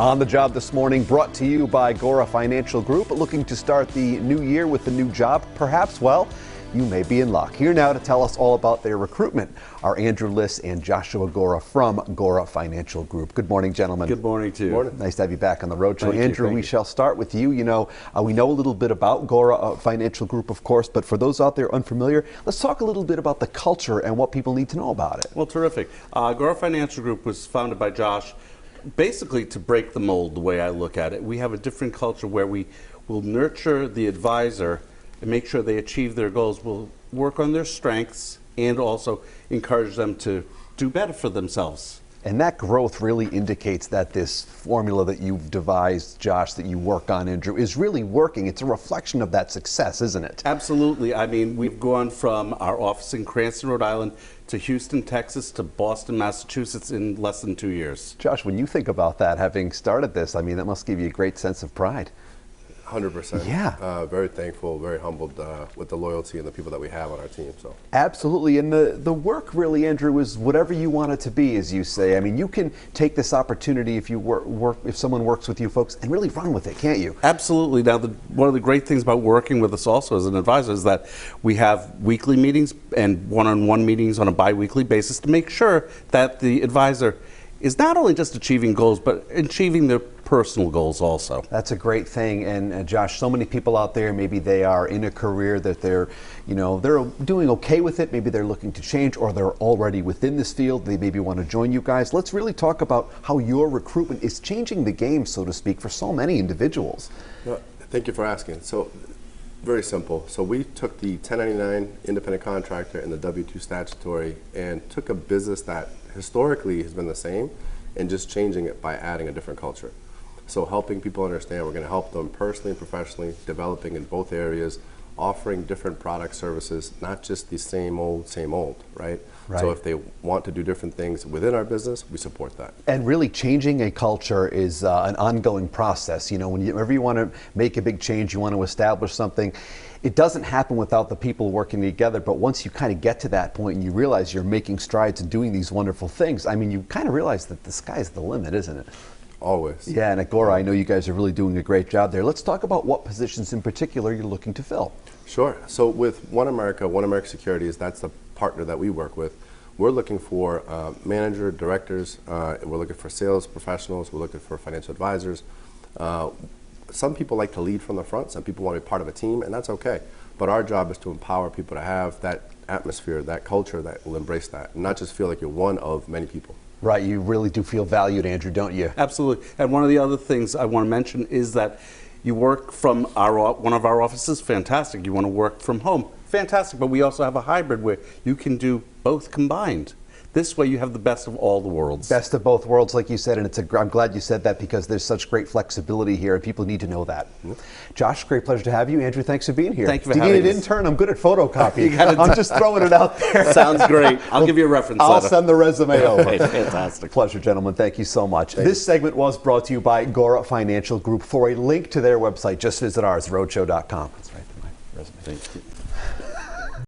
On the Job this morning, brought to you by Gora Financial Group. Looking to start the new year with a new job, perhaps? Well, you may be in luck. Here now to tell us all about their recruitment are Andrew Liss and Joshua Gora from Gora Financial Group. Good morning, gentlemen. Good morning to you. Morning. Nice to have you back on the road show. Andrew, Thank we you. shall start with you. You know, we know a little bit about Gora Financial Group, of course, but for those out there unfamiliar, let's talk a little bit about the culture and what people need to know about it. Well, terrific. Gora Financial Group was founded by Josh basically to break the mold, the way I look at it. We have a different culture where we will nurture the advisor and make sure they achieve their goals. We'll work on their strengths and also encourage them to do better for themselves. And that growth really indicates that this formula that you've devised, Josh, that you work on, Andrew, is really working. It's a reflection of that success, isn't it? Absolutely. I mean, we've gone from our office in Cranston, Rhode Island, to Houston, Texas, to Boston, Massachusetts in less than 2 years. Josh, when you think about that, having started this, I mean, that must give you a great sense of pride. 100%. Yeah. Very thankful, very humbled with the loyalty and the people that we have on our team. So Absolutely. And the work really, Andrew, is whatever you want it to be, as you say. I mean, you can take this opportunity if you work if someone works with you folks and really run with it, can't you? Absolutely. Now, one of the great things about working with us also as an advisor is that we have weekly meetings and one-on-one meetings on a bi-weekly basis to make sure that the advisor is not only just achieving goals, but achieving their personal goals also. That's a great thing. And Josh, so many people out there, maybe they are in a career that they're doing okay with it. Maybe they're looking to change, or they're already within this field. They maybe want to join you guys. Let's really talk about how your recruitment is changing the game, so to speak, for so many individuals. thank you for asking. So very simple. So we took the 1099 independent contractor and the W-2 statutory and took a business that historically has been the same and just changing it by adding a different culture. So helping people understand, we're going to help them personally and professionally, developing in both areas, offering different product services, not just the same old, right? So if they want to do different things within our business, we support that. And really changing a culture is an ongoing process. You know, whenever you want to make a big change, you want to establish something, it doesn't happen without the people working together. But once you kind of get to that point and you realize you're making strides and doing these wonderful things, I mean, you kind of realize that the sky's the limit, isn't it? Always. Yeah, and at Gora, I know you guys are really doing a great job there. Let's talk about what positions in particular you're looking to fill. Sure. So with One America Securities, that's the partner that we work with. We're looking for manager, directors, we're looking for sales professionals, we're looking for financial advisors. Some people like to lead from the front, some people want to be part of a team, and that's okay. But our job is to empower people to have that atmosphere, that culture that will embrace that, and not just feel like you're one of many people. Right, you really do feel valued, Andrew, don't you? Absolutely. And one of the other things I want to mention is that you work from one of our offices, fantastic. You want to work from home, fantastic. But we also have a hybrid where you can do both combined. This way you have the best of all the worlds. Best of both worlds, like you said, and I'm glad you said that because there's such great flexibility here and people need to know that. Josh, great pleasure to have you. Andrew, thanks for being here. Thank you for having having me. Do you us. need an intern? I'm good at photocopy. I'm just throwing it out there. Sounds great. I'll give you a reference I'll letter. send the resume over. Okay, fantastic. Pleasure, gentlemen. Thank you so much. This segment was brought to you by Gora Financial Group. For a link to their website, just visit ours, roadshow.com. That's right, my resume. Thank you.